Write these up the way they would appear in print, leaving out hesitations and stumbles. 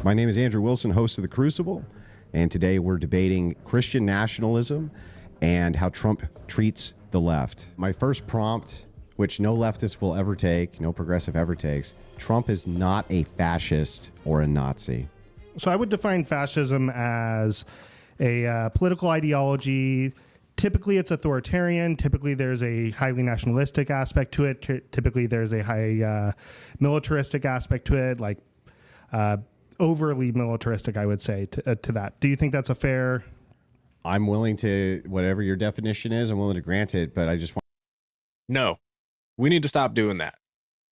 My name is Andrew Wilson, host of The Crucible, and today we're debating Christian nationalism and how Trump treats the left. My first prompt, which no leftist will ever take, no progressive ever takes, Trump is not a fascist or a Nazi. So I would define fascism as a political ideology. Typically, it's authoritarian. Typically, there's a highly nationalistic aspect to it. Typically, there's a high militaristic aspect to it, like overly militaristic, I would say, to that. Do you think that's a fair... I'm willing to, whatever your definition is, I'm willing to grant it, but I just want... No, we need to stop doing that.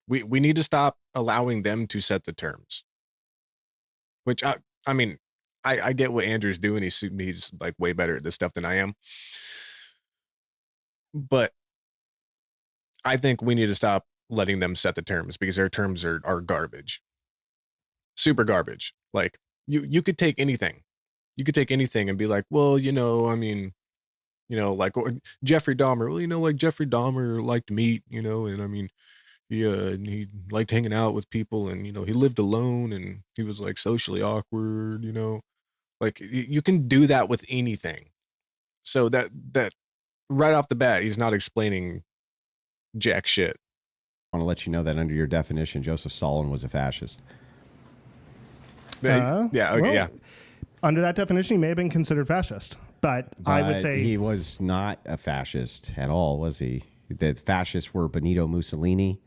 We need to stop allowing them to set the terms. Which, I mean, I get what Andrew's doing. He's like way better at this stuff than I am. But I think we need to stop letting them set the terms because their terms are garbage. Super garbage. Like, you could take anything. You could take anything and be like, well, like Jeffrey Dahmer. Well, like Jeffrey Dahmer liked meat, and I mean, he liked hanging out with people, and, he lived alone, and he was like socially awkward, like you can do that with anything. So that right off the bat, he's not explaining jack shit. I want to let you know that under your definition, Joseph Stalin was a fascist. Yeah. Under that definition, he may have been considered fascist, but I would say he was not a fascist at all, was he? The fascists were Benito Mussolini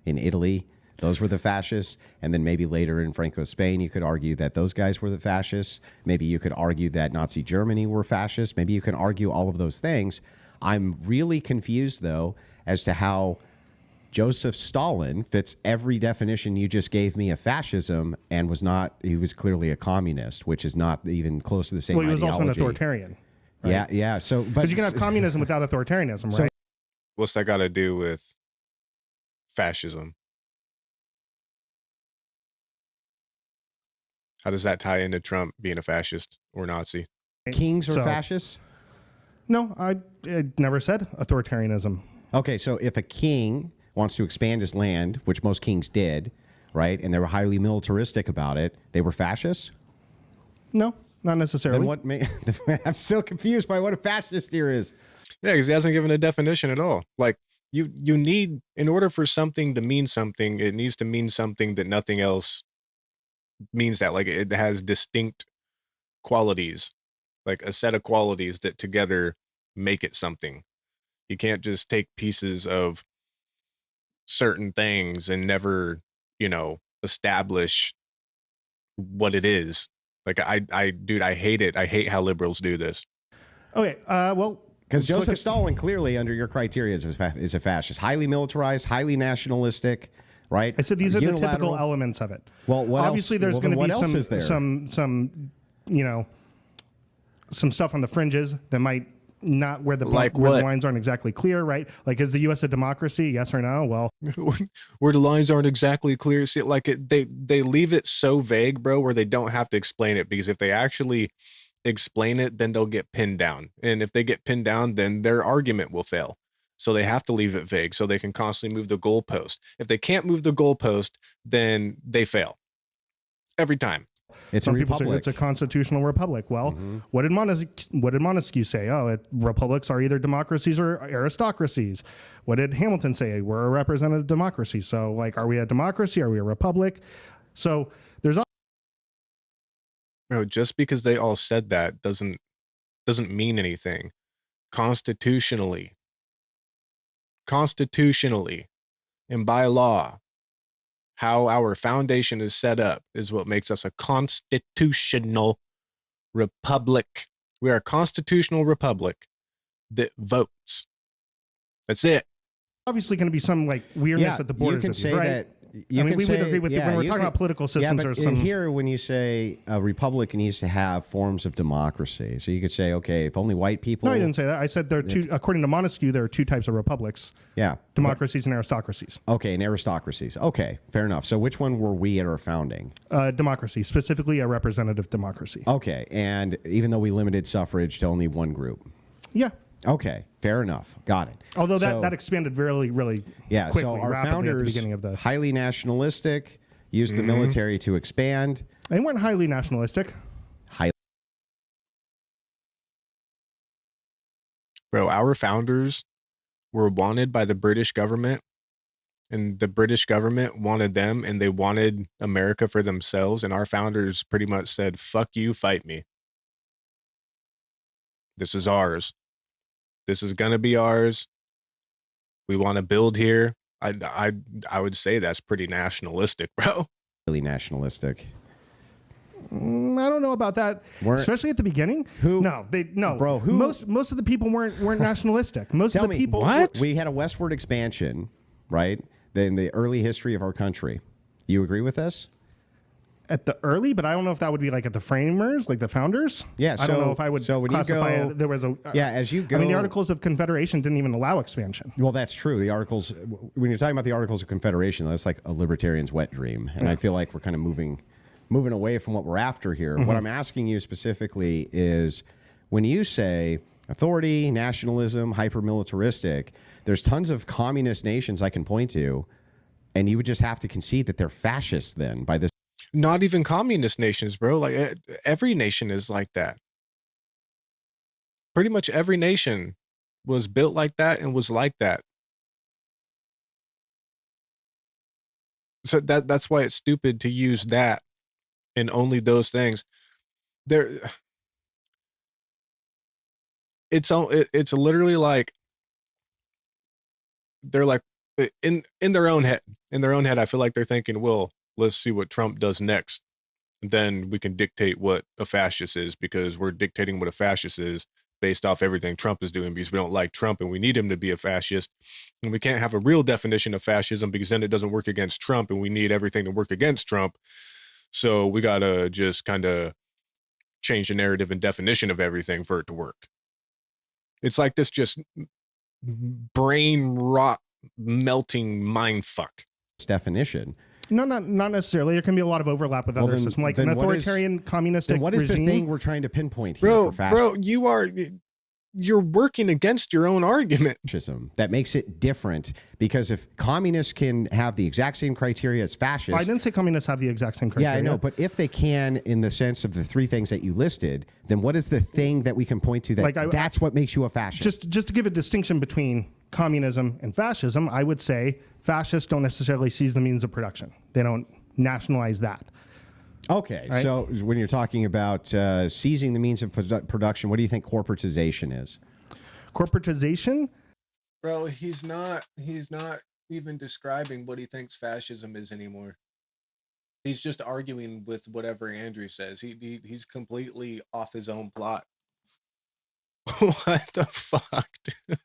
in Italy. Those were the fascists. And then maybe later in Franco's Spain, you could argue that those guys were the fascists. Maybe you could argue that Nazi Germany were fascists. Maybe you can argue all of those things. I'm really confused, though, as to how Joseph Stalin fits every definition you just gave me of fascism and he was clearly a communist, which is not even close to the same ideology. Well, he was also an authoritarian. Right? Yeah. So, because you can have communism without authoritarianism, right? What's that got to do with fascism? How does that tie into Trump being a fascist or Nazi? Kings are fascists? No, I never said authoritarianism. Okay, so if a king wants to expand his land, which most kings did, right, and they were highly militaristic about it, they were fascists? No, not necessarily. Then I'm still confused by what a fascist here is. Yeah, because he hasn't given a definition at all. Like, you need, in order for something to mean something, it needs to mean something that nothing else means that. Like, it has distinct qualities, like a set of qualities that together make it something. You can't just take pieces of certain things and never, establish what it is. Like, I hate it. I hate how liberals do this. Okay, well... Because Joseph Stalin clearly, under your criteria, is a fascist. Highly militarized, highly nationalistic, right? I said these are the typical elements of it. Well, what obviously else? There's going to be some stuff on the fringes that might not where the lines aren't exactly clear, right? Like, is the U.S. a democracy? Yes or no? Well, where the lines aren't exactly clear. See, they leave it so vague, bro, where they don't have to explain it, because if they actually explain it, then they'll get pinned down. And if they get pinned down, then their argument will fail. So they have to leave it vague so they can constantly move the goalpost. If they can't move the goalpost, then they fail. Every time. Some people say it's a constitutional republic. Well, what did Montesquieu say? Republics are either democracies or aristocracies. What did Hamilton say? We're a representative democracy. So, like, are we a democracy? Are we a republic? So there's... No, just because they all said that doesn't mean anything. Constitutionally, and by law, how our foundation is set up is what makes us a constitutional republic. We are a constitutional republic that votes. That's it. Obviously going to be some weirdness at the borders. You can say right? that. We would agree with you when we're talking about political systems. But here, when you say a republic needs to have forms of democracy, so you could say, okay, if only white people... No, I didn't say that. I said there are two, according to Montesquieu, there are two types of republics. Yeah. Democracies and aristocracies. Okay, and aristocracies. Okay, fair enough. So which one were we at our founding? Democracy, specifically a representative democracy. Okay, and even though we limited suffrage to only one group. Yeah. Okay, fair enough. Got it. Although that expanded really, really quickly, so our rapidly founders, at the beginning of the... highly nationalistic, used the military to expand. They weren't highly nationalistic. Bro, our founders were wanted by the British government, and the British government wanted them, and they wanted America for themselves, and our founders pretty much said, fuck you, fight me. This is ours. This is gonna be ours. We want to build here. I would say that's pretty nationalistic, bro. Really nationalistic. I don't know about that, especially at the beginning. No. Bro, most of the people weren't nationalistic. Most of the people. What? We had a westward expansion, right? In the early history of our country. You agree with this? At the early, but I don't know if that would be like at the framers, like the founders. Yeah, I don't know if I would classify it. There was a as you go. I mean, the Articles of Confederation didn't even allow expansion. Well, that's true. The Articles, when you're talking about the Articles of Confederation, that's like a libertarian's wet dream, and I feel like we're kind of moving away from what we're after here. What I'm asking you specifically is, when you say authority, nationalism, hyper-militaristic, there's tons of communist nations I can point to, and you would just have to concede that they're fascist then by this. Not even communist nations, bro. Like every nation is like that. Pretty much every nation was built like that and was like that. So that's why it's stupid to use that and only those things. It's literally like they're like in their own head. In their own head, I feel like they're thinking, well, let's see what Trump does next. Then we can dictate what a fascist is, because we're dictating what a fascist is based off everything Trump is doing, because we don't like Trump and we need him to be a fascist. And we can't have a real definition of fascism because then it doesn't work against Trump, and we need everything to work against Trump. So we got to just kind of change the narrative and definition of everything for it to work. It's like this just brain rot melting mind fuck. Definition. No, not necessarily. There can be a lot of overlap with other systems, like an authoritarian communistic regime. What is the thing we're trying to pinpoint here? Bro, you're working against your own argument. That makes it different, because if communists can have the exact same criteria as fascists. I didn't say communists have the exact same criteria. Yeah, I know, but if they can, in the sense of the three things that you listed, then what is the thing that we can point to that that's what makes you a fascist? Just to give a distinction between communism and fascism, I would say fascists don't necessarily seize the means of production. They don't nationalize that. Okay, right? So when you're talking about seizing the means of production, what do you think corporatization is? Corporatization? Bro, he's not even describing what he thinks fascism is anymore. He's just arguing with whatever Andrew says. He's completely off his own plot. What the fuck, dude?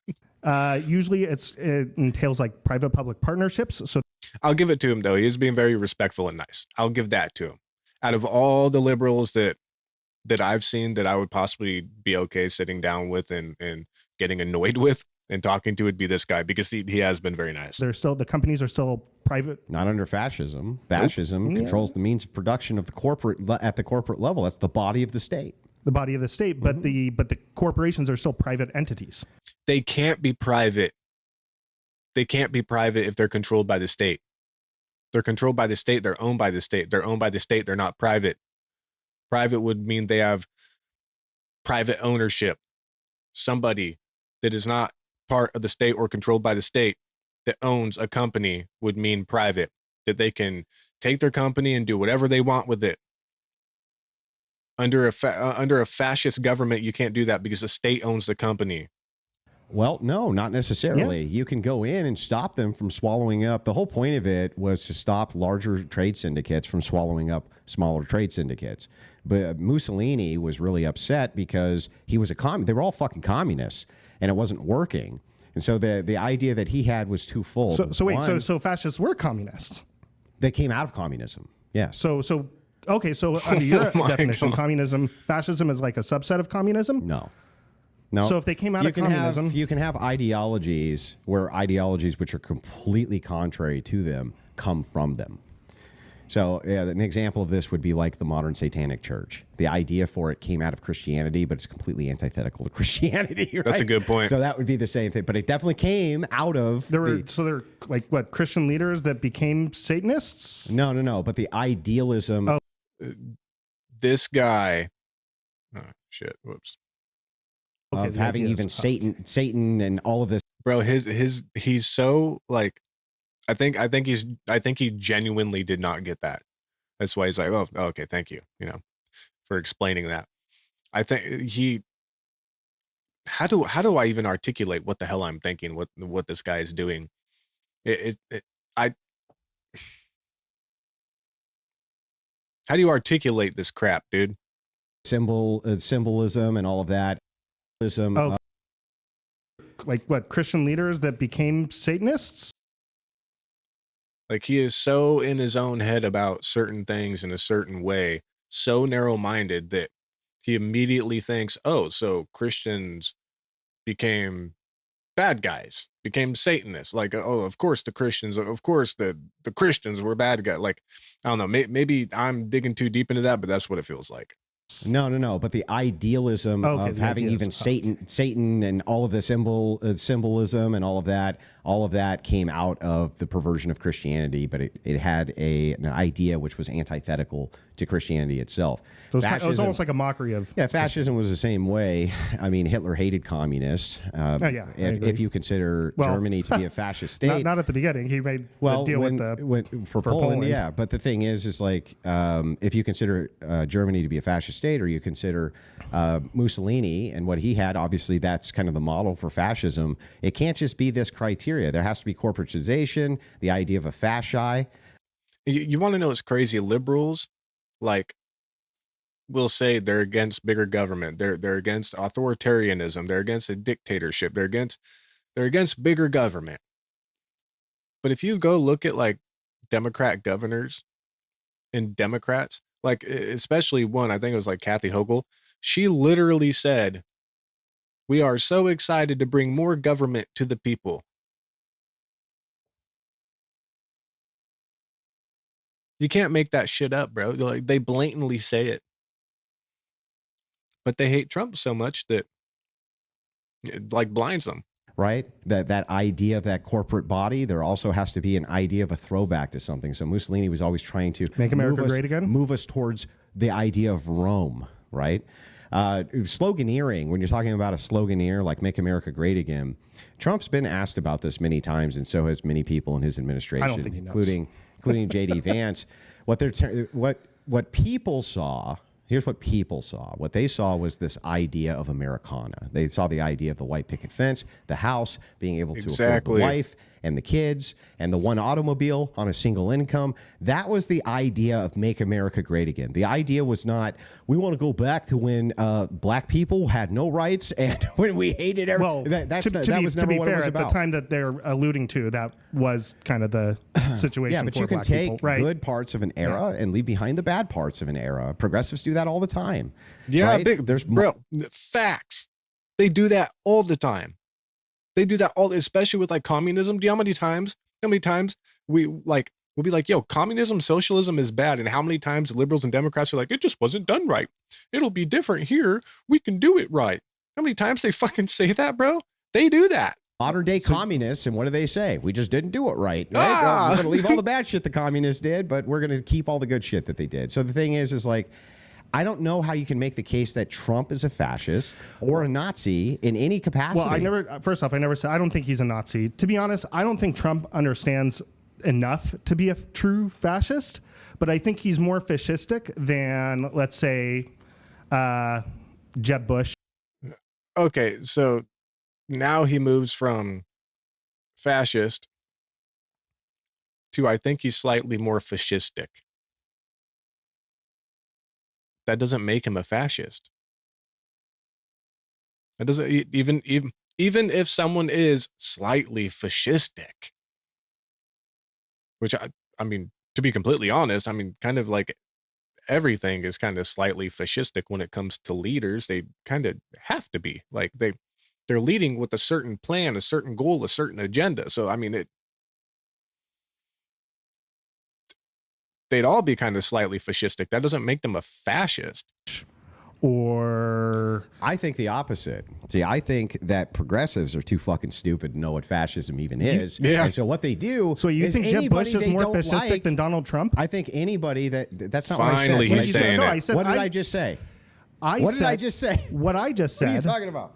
Usually it entails like private-public partnerships. So I'll give it to him, though. He is being very respectful and nice. I'll give that to him. Out of all the liberals that I've seen that I would possibly be okay sitting down with and getting annoyed with and talking to, would be this guy, because he has been very nice. The companies are still private. Not under fascism. Fascism controls the means of production of the corporate at the corporate level. That's the body of the state. The body of the state, but the corporations are still private entities. They can't be private. They can't be private if they're controlled by the state. They're controlled by the state. They're owned by the state. They're owned by the state. They're not private. Private would mean they have private ownership. Somebody that is not part of the state or controlled by the state that owns a company would mean private, that they can take their company and do whatever they want with it. Under a fascist government, you can't do that because the state owns the company. Well, no, not necessarily. Yeah. You can go in and stop them from swallowing up. The whole point of it was to stop larger trade syndicates from swallowing up smaller trade syndicates. But Mussolini was really upset because he was they were all fucking communists, and it wasn't working. And so the idea that he had was twofold. So fascists were communists. They came out of communism. Yes. Okay, so under your definition, fascism is like a subset of communism? No. So if they came out of communism... You can have ideologies which are completely contrary to them come from them. So an example of this would be like the modern satanic church. The idea for it came out of Christianity, but it's completely antithetical to Christianity. Right? That's a good point. So that would be the same thing. But it definitely came out of... There were like, what, Christian leaders that became Satanists? No. But the idealism... this guy, oh shit, whoops, of the having idea even is- Satan and all of this. bro, he's so like, I think he genuinely did not get that. That's why he's like, oh, okay, thank you, for explaining that. I think how do I even articulate what the hell I'm thinking, what this guy is doing? I How do you articulate this crap, dude? Symbolism and all of that. Oh, like what, Christian leaders that became Satanists? Like, he is so in his own head about certain things in a certain way, so narrow-minded that he immediately thinks, oh, so Christians became bad guys, became Satanists. Like, oh, of course the Christians, of course the Christians were bad guys. Like, I don't know, maybe I'm digging too deep into that, but that's what it feels like. No. But the idealism of having even Satan and all of the symbolism and all of that came out of the perversion of Christianity, but it had an idea which was antithetical to Christianity itself. So it was almost like a mockery of. Yeah, fascism was the same way. I mean, Hitler hated communists. If you consider Germany to be a fascist state. Not at the beginning. He made the deal for Poland, yeah. But the thing is like, if you consider Germany to be a fascist state, or you consider Mussolini and what he had, obviously that's kind of the model for fascism. It can't just be this criteria. There has to be corporatization, the idea of a fasci. You want to know what's crazy? Liberals, like, will say they're against bigger government. They're against authoritarianism. They're against a dictatorship. They're against bigger government. But if you go look at like Democrat governors and Democrats, like especially one, I think it was like Kathy Hochul, she literally said, "We are so excited to bring more government to the people." You can't make that shit up, bro. Like, they blatantly say it. But they hate Trump so much that it like blinds them. Right? That idea of that corporate body, there also has to be an idea of a throwback to something. So Mussolini was always trying to make America great again, move us towards the idea of Rome, right? Sloganeering, when you're talking about a sloganeer like "Make America Great Again," Trump's been asked about this many times, and so has many people in his administration, I don't think he knows. including J.D. Vance. What people saw. Here's what people saw. What they saw was this idea of Americana. They saw the idea of the white picket fence, the house, being able to afford the wife and the kids, and the one automobile on a single income. That was the idea of "Make America Great Again." The idea was not, we want to go back to when black people had no rights and when we hated everyone. Well, that was never what it was about. At the time that they're alluding to, that was kind of the situation. Yeah, but for you can black take people, right? good parts of an era and leave behind the bad parts of an era. Progressives do that all the time. Yeah, right? bro, facts. They do that all the time. They do that especially with like communism. Do you know how many times we'll be like, yo, communism, socialism is bad. And how many times liberals and Democrats are like, it just wasn't done right. It'll be different here. We can do it right. How many times they fucking say that, bro? They do that. Modern day communists, and what do they say? We just didn't do it right. Well, we're going to leave all the bad shit the communists did, but we're going to keep all the good shit that they did. So the thing is like, I don't know how you can make the case that Trump is a fascist or a Nazi in any capacity. Well, first off, I never said, I don't think he's a Nazi. To be honest, I don't think Trump understands enough to be a true fascist, but I think he's more fascistic than, let's say, Jeb Bush. Okay, so now he moves from fascist to, I think he's slightly more fascistic. That doesn't make him a fascist. That doesn't even if someone is slightly fascistic, which I mean, to be completely honest, I mean, kind of like everything is kind of slightly fascistic when it comes to leaders. They kind of have to be like they're leading with a certain plan, a certain goal, a certain agenda. So I mean, they'd all be kind of slightly fascistic. That doesn't make them a fascist. or I think the opposite. See, I think that progressives are too fucking stupid to know what fascism even is. Yeah. And so what they do. so you is think Jeb Bush anybody is they more don't fascistic like- than Donald Trump? I think anybody that's not Finally, what I he's said. saying no, it. I said What did I just say? What did I just say? What I just What are you said. talking about?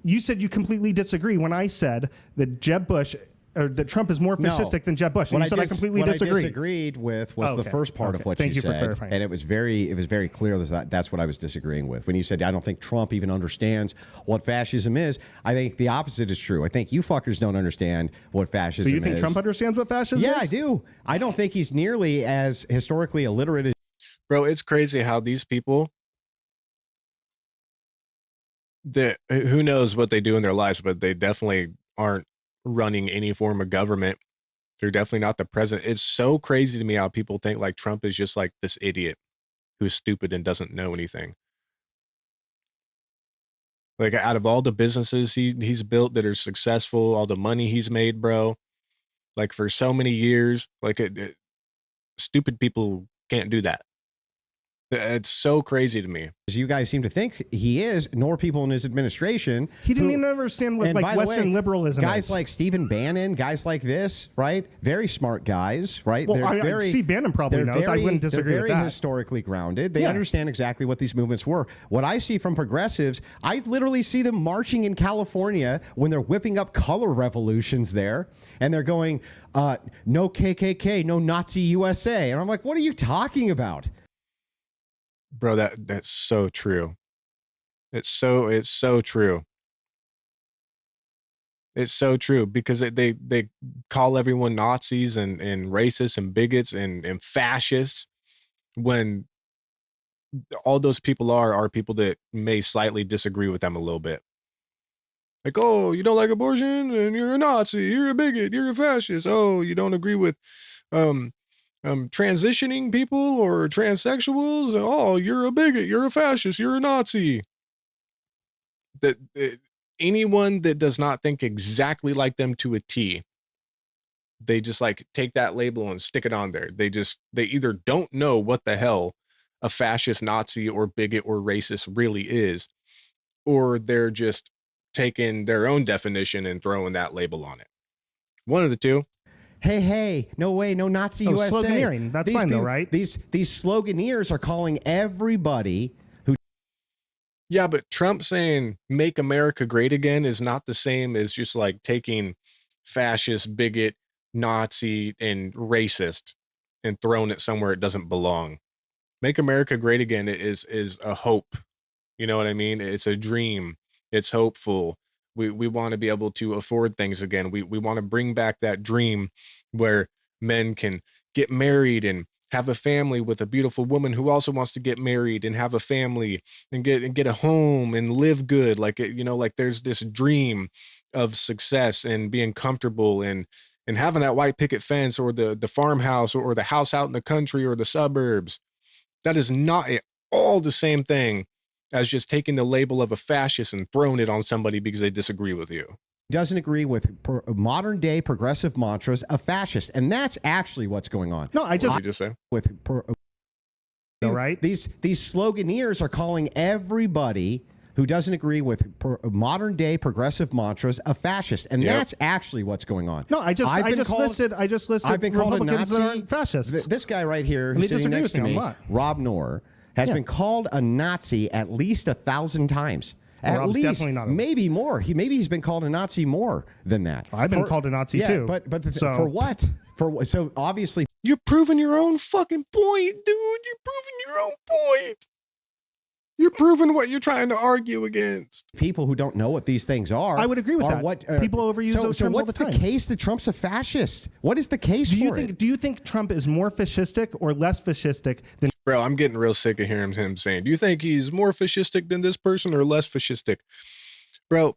You said you completely disagree when I said that Jeb Bush or that Trump is more fascistic than Jeb Bush. And you said I completely what disagree. I disagreed with was the Okay. first part of Okay. what Thank you you for said, clarifying. and it was very clear that's what I was disagreeing with. When you said I don't think Trump even understands what fascism is, I think the opposite is true. I think you fuckers don't understand what fascism is. So you think Trump understands what fascism Yeah, is? I do. I don't think he's nearly as historically illiterate as Bro, it's crazy how these people that who knows what they do in their lives, but they definitely aren't running any form of government. They're definitely not the president. It's so crazy to me how people think like Trump is just like this idiot who's stupid and doesn't know anything. Like out of all the businesses he's built that are successful, all the money he's made, bro, like for so many years, like stupid people can't do that. It's so crazy to me. you guys seem to think he is, nor people in his administration. He didn't who- even understand what and like by the Western way, liberalism guys is. like Stephen Bannon, guys like this, right? Very smart guys, right? Well, Steve Bannon probably they're knows. I wouldn't disagree they're with very that. historically grounded. They Yeah. understand exactly what these movements were. What I see from progressives, I literally see them marching in California when they're whipping up color revolutions there, and they're going, no KKK, no Nazi USA. And I'm like, what are you talking about? Bro, that's so true. It's so true. It's so true because they call everyone Nazis and racists and bigots and fascists when all those people are people that may slightly disagree with them a little bit. Like, oh, you don't like abortion and you're a Nazi, you're a bigot, you're a fascist. Oh, you don't agree with transitioning people or transsexuals. Oh, you're a bigot, you're a fascist, you're a Nazi. That anyone that does not think exactly like them to a T, they just like take that label and stick it on there. They either don't know what the hell a fascist, Nazi, or bigot or racist really is, or they're just taking their own definition and throwing that label on it. One of the two. Hey, no way, no Nazi USA. sloganeering. That's fine though, right? These sloganeers are calling everybody who. Yeah, but Trump saying make America great again is not the same as just like taking fascist, bigot, Nazi, and racist and throwing it somewhere it doesn't belong. Make America great again is a hope. You know what I mean? It's a dream. It's hopeful. We want to be able to afford things again. We want to bring back that dream where men can get married and have a family with a beautiful woman who also wants to get married and have a family and get a home and live good. Like, like there's this dream of success and being comfortable and having that white picket fence or the farmhouse or the house out in the country or the suburbs. That is not at all the same thing as just taking the label of a fascist and throwing it on somebody because they disagree with you. Doesn't agree with modern day progressive mantras, a fascist, and that's actually what's going on. No, I What just did you just say? With right. These sloganeers are calling everybody who doesn't agree with modern day progressive mantras a fascist, and Yep. that's actually what's going on. No, I just listed I've been called a Republicans Nazi. that aren't fascists. This guy right here, And who's he sitting disagrees next to with me me, on what? Rob Knorr, has Yeah. been called a Nazi at least 1,000 times. Well, At Rob's least, definitely not a- maybe more. Maybe he's been called a Nazi more than that. I've been called a Nazi yeah, too. But So- for what? So obviously You're proving your own fucking point, dude. You're proving your own point. You're proving what you're trying to argue against. people who don't know what these things are. I would agree with are that. What, People overuse those terms all what's the time. the case that Trump's a fascist? What is the case Do you for think? it? Do you think Trump is more fascistic or less fascistic than? Bro, I'm getting real sick of hearing him saying, do you think he's more fascistic than this person or less fascistic? Bro,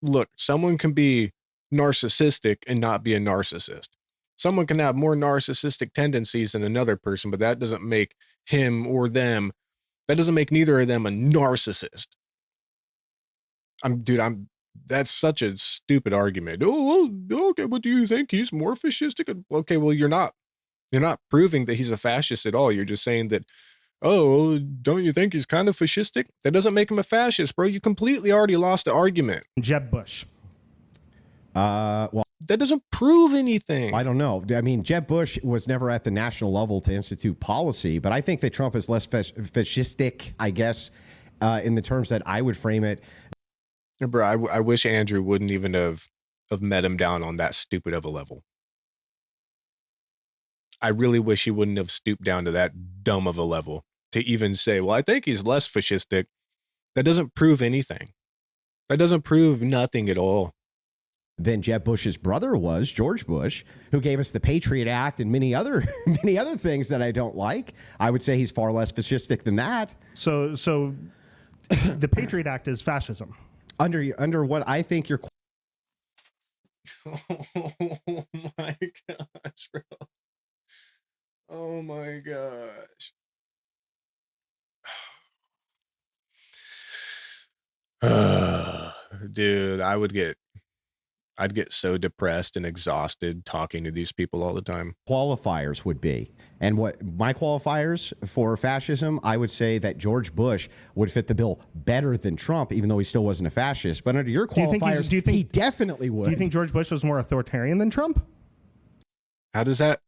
look, someone can be narcissistic and not be a narcissist. Someone can have more narcissistic tendencies than another person, but that doesn't make him or them, that doesn't make neither of them a narcissist. That's such a stupid argument. Oh, okay, but do you think he's more fascistic? Okay, well, you're not proving that he's a fascist at all. You're just saying that oh, don't you think he's kind of fascistic? That doesn't make him a fascist, bro. You completely already lost the argument. Jeb Bush. Well, that doesn't prove anything. I don't know. I mean, Jeb Bush was never at the national level to institute policy, but I think that Trump is less fascistic, I guess, in the terms that I would frame it. Bro, I wish Andrew wouldn't even have met him down on that stupid of a level. I really wish he wouldn't have stooped down to that dumb of a level to even say, well, I think he's less fascistic. That doesn't prove anything. That doesn't prove nothing at all. Than Jeb Bush's brother was, George Bush, who gave us the Patriot Act and many other things that I don't like. I would say he's far less fascistic than that. So the Patriot Act is fascism. Under what I think you're. Oh my gosh, bro. Oh my gosh. Dude, I'd get so depressed and exhausted talking to these people all the time. Qualifiers would be. And what my qualifiers for fascism, I would say that George Bush would fit the bill better than Trump, even though he still wasn't a fascist. But under your qualifiers, he definitely would. Do you think George Bush was more authoritarian than Trump? What does that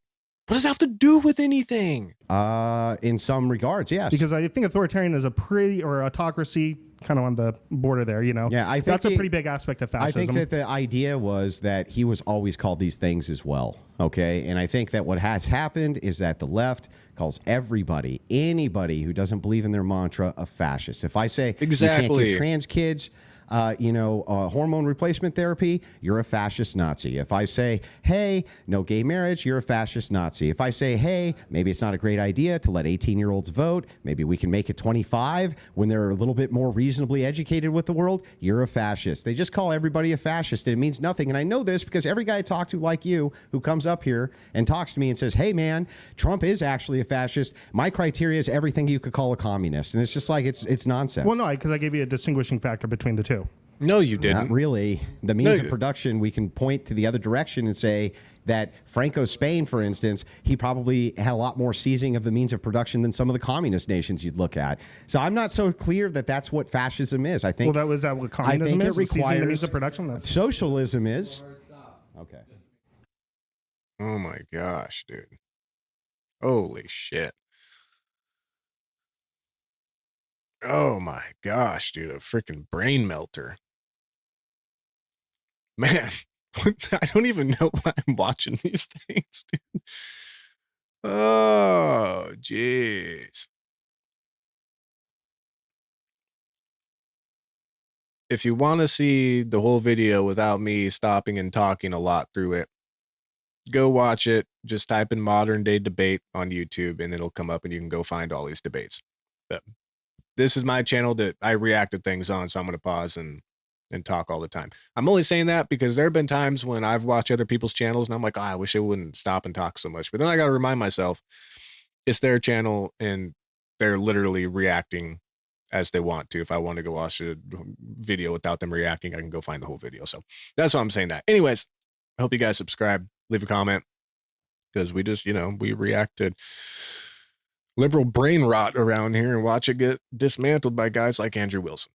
have to do with anything? In some regards, yes. Because I think authoritarian is or autocracy, kind of on the border there, you know. Yeah, I think that's a pretty big aspect of fascism. I think that the idea was that he was always called these things as well. Okay, and I think that what has happened is that the left calls anybody who doesn't believe in their mantra, a fascist. If I say you can't give trans kids hormone replacement therapy, you're a fascist Nazi. If I say, hey, no gay marriage, you're a fascist Nazi. If I say, hey, maybe it's not a great idea to let 18-year-olds vote, maybe we can make it 25 when they're a little bit more reasonably educated with the world, you're a fascist. They just call everybody a fascist, and it means nothing. And I know this because every guy I talk to like you who comes up here and talks to me and says, hey, man, Trump is actually a fascist. My criteria is everything you could call a communist. And it's just like, it's nonsense. Well, no, because I gave you a distinguishing factor between the two. No, you didn't. Not really. The means of production, we can point to the other direction and say that Franco Spain, for instance, he probably had a lot more seizing of the means of production than some of the communist nations you'd look at. So I'm not so clear that that's what fascism is. I think. Well, that what communism is? It requires seizing the means of production. Socialism is. Okay. Oh my gosh, dude. Holy shit. Oh my gosh, dude. A freaking brain melter. Man, I don't even know why I'm watching these things, dude. Oh, jeez. If you want to see the whole video without me stopping and talking a lot through it, go watch it. Just type in modern day debate on YouTube and it'll come up and you can go find all these debates. But this is my channel that I react to things on, so I'm going to pause and talk all the time. I'm only saying that because there have been times when I've watched other people's channels and I'm like, oh, I wish they wouldn't stop and talk so much. But then I got to remind myself it's their channel and they're literally reacting as they want to. If I want to go watch a video without them reacting, I can go find the whole video. So that's why I'm saying that. Anyways, I hope you guys subscribe, leave a comment, because we just, we reacted liberal brain rot around here and watch it get dismantled by guys like Andrew Wilson.